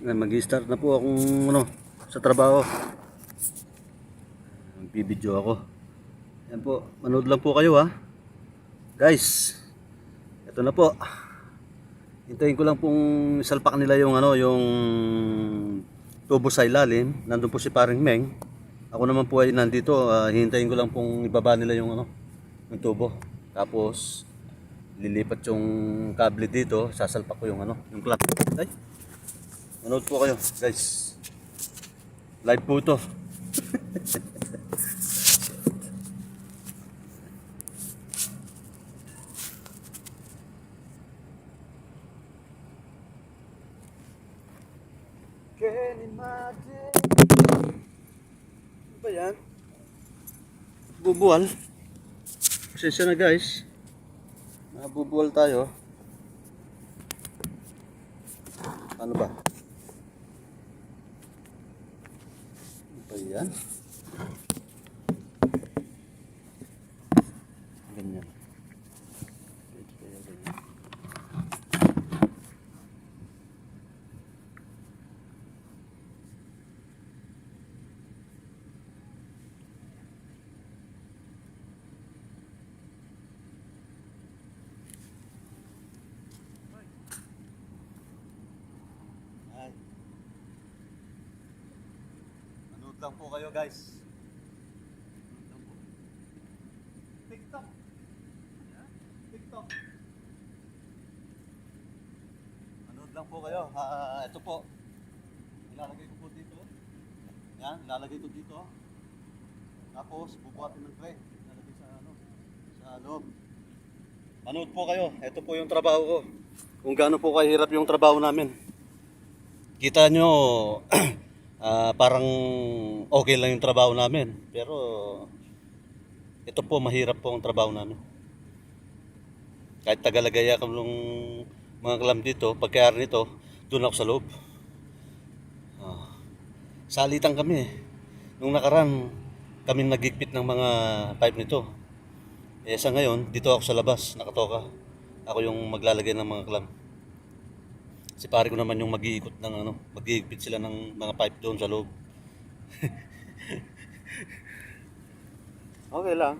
Mag-start na po akong sa trabaho. Magbibideo ako. Yan po, manood lang po kayo ha. Guys, ito na po. Hintayin ko lang pong salpak nila yung yung tubo sa ilalim. Nandun po si Paring Meng. Ako naman po ay nandito. Hintayin ko lang pong ibaba nila yung yung tubo. Tapos lilipat yung kable dito, sasalpak ko yung yung clamp. Ay. Manood po kayo, guys. Live po ito. Can imagine. Ano ba yan? Bubuwal. Pasensya na guys. Nabubuwal tayo. Ano ba? Ano ba yan? Ganyan. Ay. Manood lang po kayo guys. TikTok. TikTok. Manood lang po kayo. Ito po. Ilalagay ko po dito. Yan, ilalagay ko dito. Tapos bubuhatin ng tray. Ilalagay sa loob. Manood po kayo. Ito po yung trabaho ko. Kung gaano po kahirap yung trabaho namin. Kita nyo, parang okay lang yung trabaho namin. Pero ito po, mahirap po ang trabaho namin. Kahit tagalagaya ka ng mga kalam dito, pagkayari nito, doon ako sa loob. Salitan kami. Nung nakaraan, kami nagigpit ng mga pipe nito. Sa ngayon, dito ako sa labas, nakatoka. Ako yung maglalagay ng mga kalam. Si pare ko naman yung mag-iikot ng mag-iigpit sila ng mga pipe doon sa loob. Okay lang.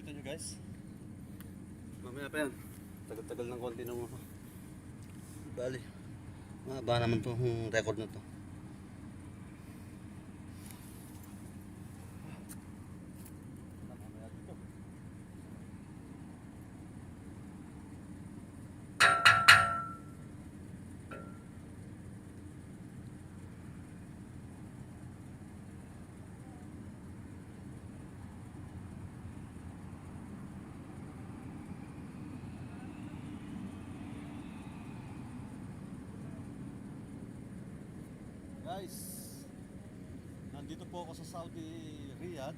Kita nyo guys. Mamaya pa yan. Tagal-tagal ng konti ng bali. Mahaba naman itong record na to. Guys, nandito po ako sa Saudi Riyadh.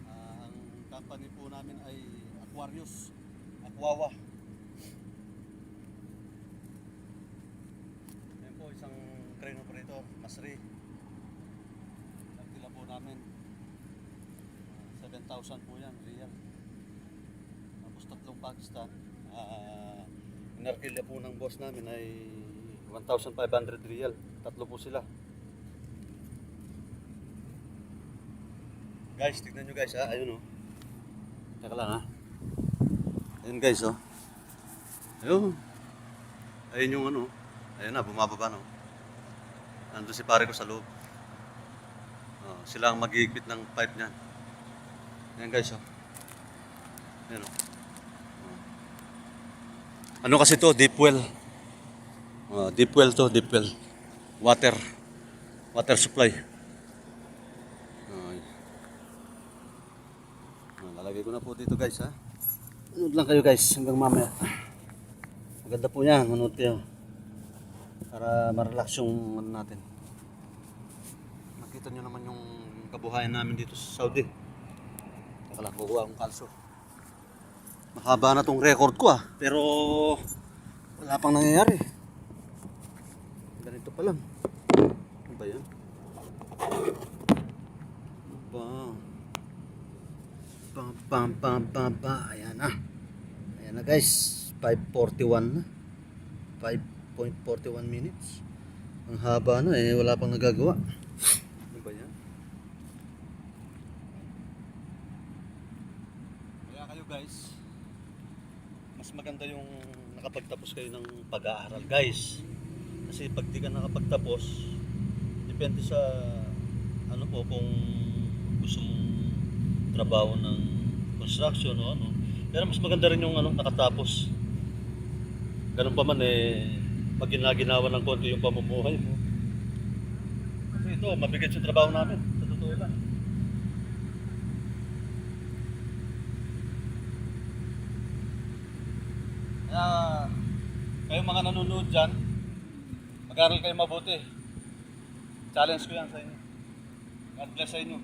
Ang company po namin ay Aquarius, Aquawa. Yan po isang crane operator, Masri. Nagtila po namin 7,000 po yan, Riyadh. Tapos tatlong Pakistan. Inarkilya po ng boss namin ay 1,500 riyal. Tatlo po sila. Guys, tignan nyo guys ha. Ayun o. Teka lang ha. Ayun guys o. Ayun. Ayun yung ayun na, bumababa no. Nandun si pare ko sa loob. Sila ang mag-iigpit ng pipe niyan. Ayun guys o. Ayun o. Ano kasi to? Deep well. Deep well to, deep well. Water. water supply. Ay. Lalagay ko na po dito guys ha. Manood lang kayo guys hanggang mamaya. Maganda po yan, manood kayo. Para ma-relax yung ano natin. Makita nyo naman yung kabuhayan namin dito sa Saudi. Teka lang, kukuha akong kalso. Mahaba na tong record ko pero wala pang nangyayari. Ganito pa lang. Ano ba yan? Ayan na. Ayan na guys. 5:41 na. 5.41 minutes. Ang haba na wala pang nagagawa. Ano ba yan? Kaya kayo guys, mas maganda yung nakapagtapos kayo ng pag-aaral guys. Kasi pag di ka nakapagtapos, depende sa ano po kung gusto mong trabaho ng construction o ano. Pero mas maganda rin yung ano nakatapos. Ganun pa man pag ginaginawa ng konti yung pamumuhay mo. Kasi ito, mabigat yung trabaho namin. Sa totoo lang. Kaya, kayong mga nanonood dyan, mag-aral kayo mabuti. Challenge ko yan sa inyo. God bless sa inyo.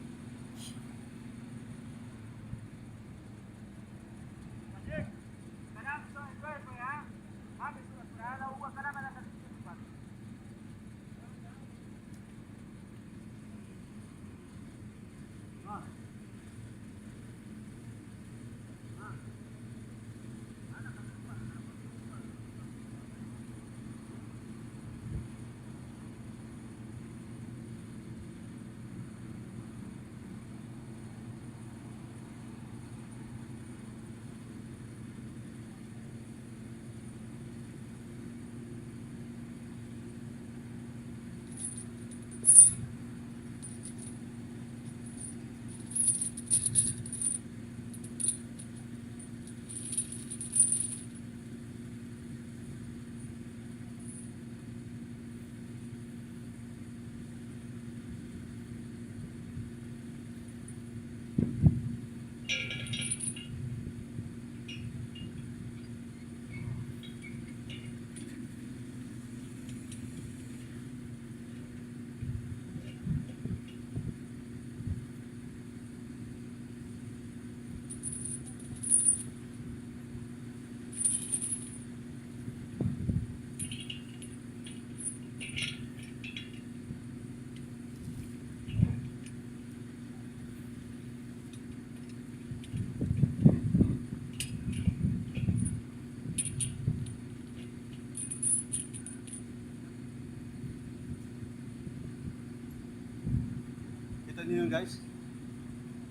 Kita niyo yun guys.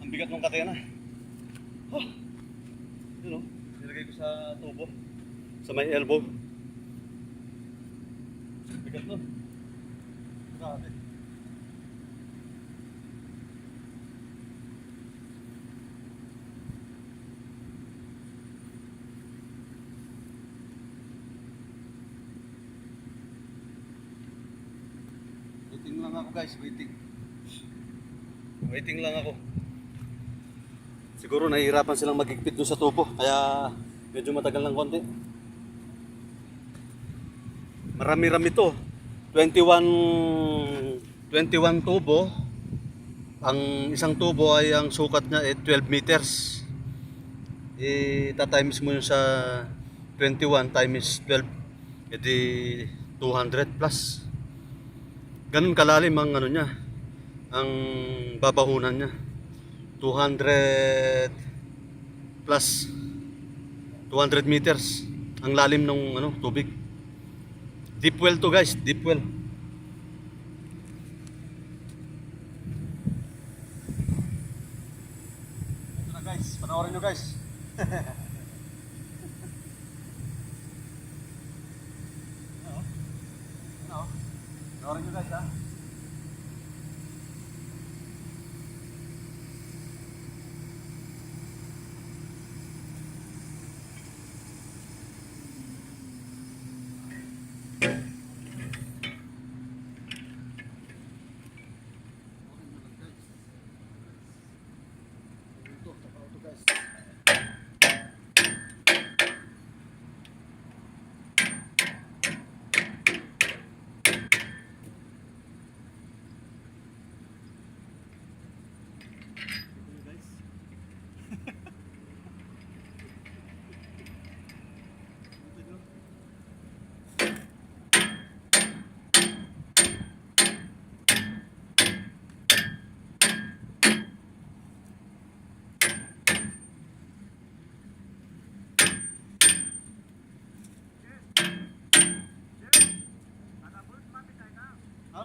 Ang bigat ng katena. Oh, yun o. Nilagay ko sa tubo. Sa may elbow. Bigat nun. Grabe. Waiting lang ako guys, waiting. Waiting lang ako. Siguro nahihirapan silang magigpit doon sa tubo, kaya medyo matagal ng konti. Marami-rami to. 21 tubo. Ang isang tubo ay ang sukat niya 12 meters. Tatimes mo yun sa 21 times 12, edi 200 plus. Ganun kalalim ang ano niya, ang babahunan niya. 200 plus 200 meters ang lalim ng ano, tubig. Deep well to guys, deep well. Ito na guys, panoorin nyo guys. Panoorin nyo guys ha.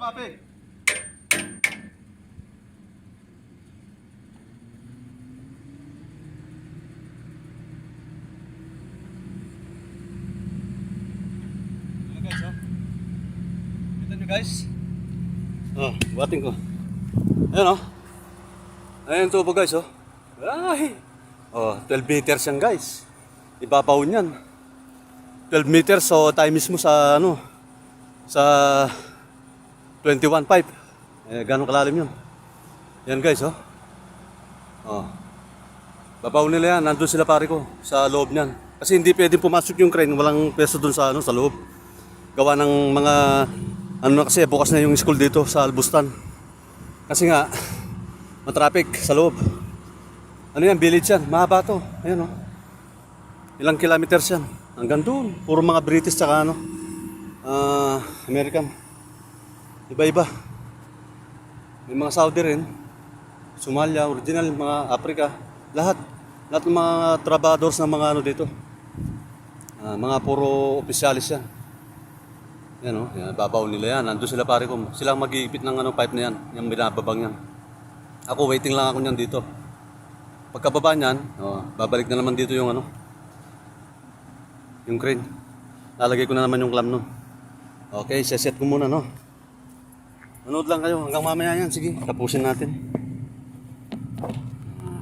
Papi. Guys, oh. Kita nyo guys. Oh, buhatin ko. Ayan oh. Ayan tubo guys oh. Ay. Oh, 12 meters yan guys. Ibabaw niyan. 12 meters so times mo sa ano sa 21 pipe. Gano'ng kalalim yun. Yan guys oh. Oh. Babaw nila yan. Nandun sila pare ko sa loob niyan. Kasi hindi pwedeng pumasok yung crane. Walang peso dun sa ano sa loob. Gawa ng mga ano na kasi bukas na yung school dito sa Albustan. Kasi nga matraffic sa loob. Ano yan, village yan. Mahaba to. Ayan o. Ilang kilometers yan. Hanggang doon. Puro mga British tsaka ano. American. Iba-iba. May mga Saudi rin. Somalia, original, mga Africa. Lahat. Lahat ng mga trabadors ng mga ano dito. Mga puro opisyalis yan. Yan o. Yan, babaw nila yan. Nandun sila pare ko. Silang mag-iipit ng ano, pipe na yan. Yung binababang yan. Ako, waiting lang ako niyan dito. Pagkababa niyan, babalik na naman dito yung ano, yung crane. Lalagay ko na naman yung clam nun. Okay, set ko muna no. Manood lang kayo hanggang mamaya yan. Sige, tapusin natin.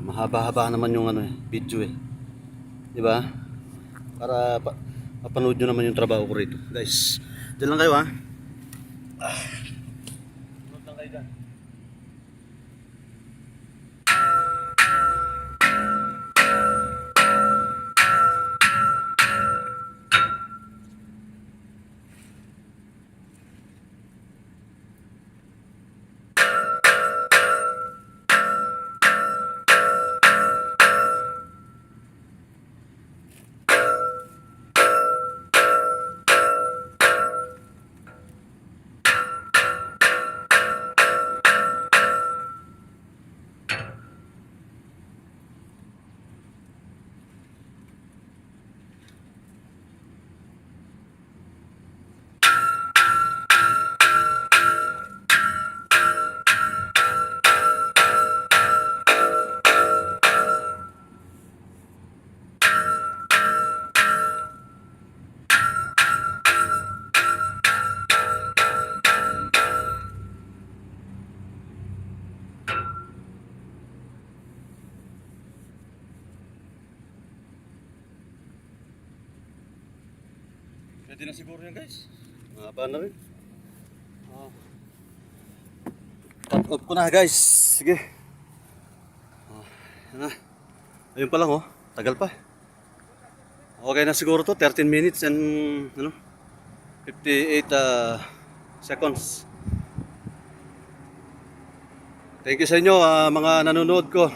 Mahaba-haba naman yung ano video eh. Di ba? Para mapanood nyo naman yung trabaho ko rito. Guys, dyan lang kayo ha. Manood lang kayo dyan. Pwede na siguro yan guys. Mahaba na rin. Cut off ko na guys. Sige. Ayun pa lang oh. Tagal pa. Okay na siguro to. 13 minutes and ano, 58 seconds. Thank you sa inyo mga nanonood ko.